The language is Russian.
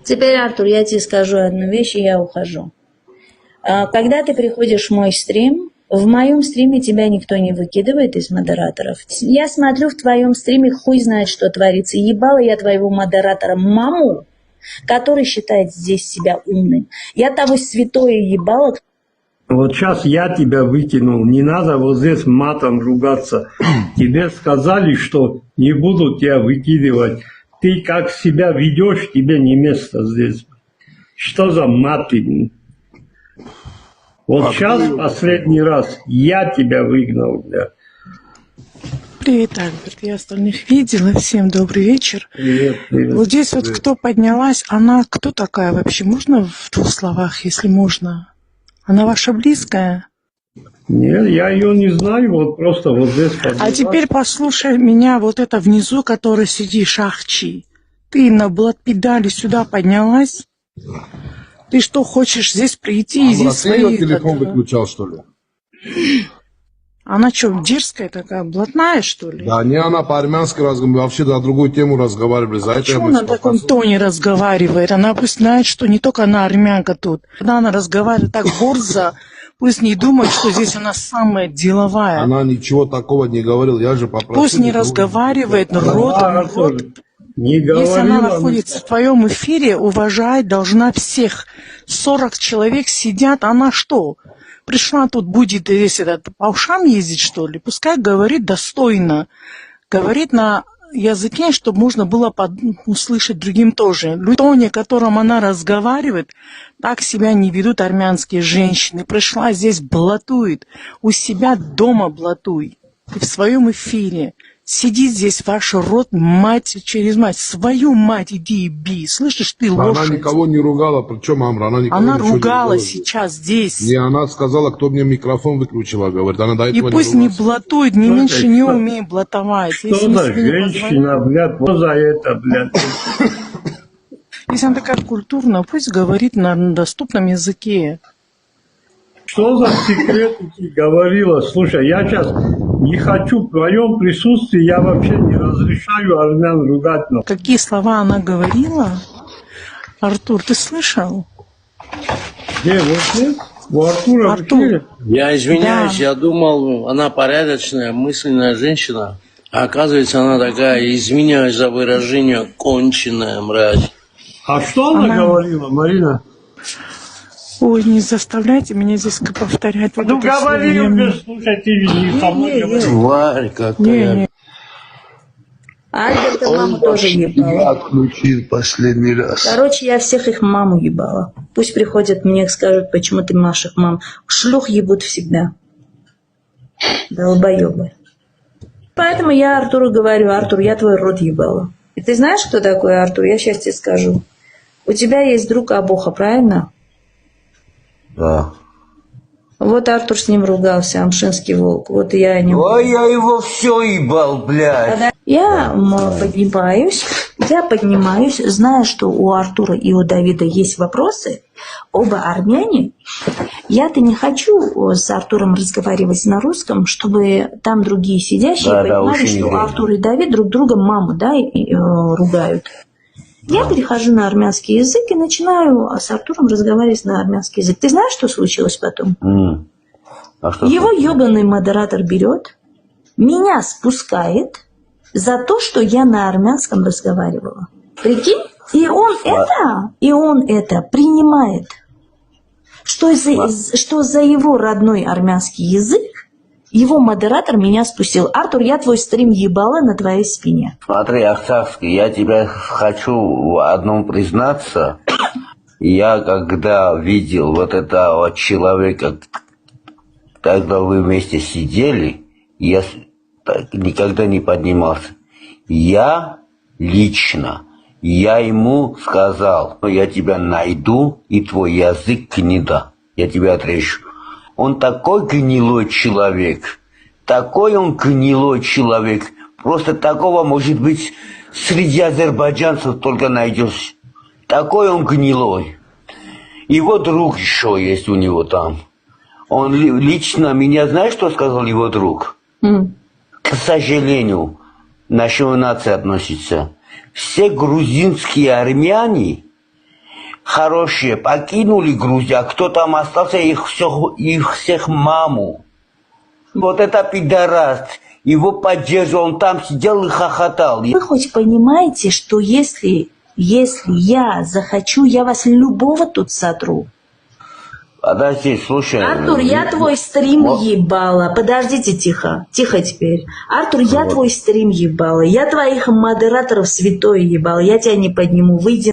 Теперь, Артур, я тебе скажу одну вещь, и я ухожу. Когда ты приходишь в мой стрим, в моем стриме тебя никто не выкидывает из модераторов. Я смотрю в твоем стриме, хуй знает, что творится. Ебала я твоего модератора маму, который считает здесь себя умным. Я того святое ебала. Вот сейчас я тебя выкинул, не надо вот здесь матом ругаться. Тебе сказали, что не будут тебя выкидывать. Ты как себя ведешь, тебе не место здесь. Что за маты? Вот сейчас последний раз я тебя выгнал, бля. Привет, Альберт. Я остальных видела. Всем добрый вечер. Привет, привет. Вот здесь вот кто поднялась, она кто такая вообще? Можно в 2 словах, если можно? Она ваша близкая? Нет, я ее не знаю, вот просто вот здесь поднялась. А теперь послушай меня, вот это внизу, который сидишь, Ахчи. Ты на блатпедали сюда поднялась? Ты что, хочешь здесь прийти и здесь свои... Ты телефон выключал, что ли? Она что, дерзкая такая, блатная, что ли? Да, не она по-армянски разговаривает, вообще на другую тему разговаривали. За это Почему на таком тоне разговаривает? Она пусть знает, что не только она армянка тут. Когда она разговаривает так борзо, пусть не думает, что здесь она самая деловая. Она ничего такого не говорила, я же попросил. Пусть не разговаривает рот. Не говорила, если она находится в твоем эфире, уважать должна всех. 40 человек сидят, она что? Пришла тут, будет здесь по ушам ездить, что ли? Пускай говорит достойно. Говорит на языке, чтобы можно было услышать другим тоже. В тоне, которым она разговаривает, так себя не ведут армянские женщины. Пришла здесь, блатует. У себя дома блатуй. Ты в своем эфире. Сиди здесь, ваш род, мать через мать. Свою мать иди и би. Слышишь, ты лошадь. Она никого не ругала, причем Амра, она ругала сейчас здесь. Не, она сказала, кто мне микрофон выключила, говорит. Она до этого и пусть не блатует, не меньше не умеет блатовать. Что за женщина, блядь, вот за это, блядь. Если она такая культурная, пусть говорит на доступном языке. Что за секреты ты говорила? Слушай, я сейчас не хочу в твоем присутствии, я вообще не разрешаю армян ругать. Но... Какие слова она говорила? Артур, ты слышал? Где, вот здесь? У Артура в эфире? Я извиняюсь, да. Я думал, она порядочная, мысленная женщина. А оказывается, она такая, извиняюсь за выражение, конченая мразь. А что она говорила, Марина? Ой, не заставляйте меня здесь повторять. Вот ну говори уже, слушай, ты не со мной говоришь. Тварь какая. Альберта маму тоже ебала. Отключил последний раз. Короче, я всех их маму ебала. Пусть приходят мне и скажут, почему ты наших мам. Шлюх ебут всегда. Долбоебы. Поэтому я Артуру говорю, Артур, я твой рот ебала. И ты знаешь, кто такой Артур? Я сейчас тебе скажу. У тебя есть друг Абоха, правильно? Да. Вот Артур с ним ругался, Амшинский волк. Вот я не... Ой, я его все ебал, блядь. Я поднимаюсь, зная, что у Артура и у Давида есть вопросы, оба армяне. Я-то не хочу с Артуром разговаривать на русском, чтобы там другие сидящие понимали, что Артур и Давид друг друга маму, да, ругают. Я перехожу на армянский язык и начинаю с Артуром разговаривать на армянский язык. Ты знаешь, что случилось потом? А что его ебаный модератор берет, меня спускает за то, что я на армянском разговаривала. Прикинь? И он это принимает, что за его родной армянский язык его модератор меня спустил. Артур, я твой стрим ебала на твоей спине. Смотри, Ахтарский, я тебе хочу в одном признаться. Я когда видел вот этого человека, когда вы вместе сидели, я никогда не поднимался. Я ему сказал, я тебя найду и твой язык не дам. Я тебя отрежу. Он такой гнилой человек, просто такого, может быть, среди азербайджанцев только найдешь. Такой он гнилой. Его друг еще есть у него там. Он лично меня, знаешь, что сказал его друг? К сожалению, наша нация относится. Все грузинские армяне хорошие покинули Грузию, а кто там остался, их всех маму. Вот это пидорас. Его поддерживал, он там сидел и хохотал. Вы хоть понимаете, что если я захочу, я вас любого тут сотру? Подожди, слушай. Артур, я твой стрим ебала. Подождите, тихо. Тихо теперь. Артур, я твой стрим ебала. Я твоих модераторов святой ебала. Я тебя не подниму. Выйди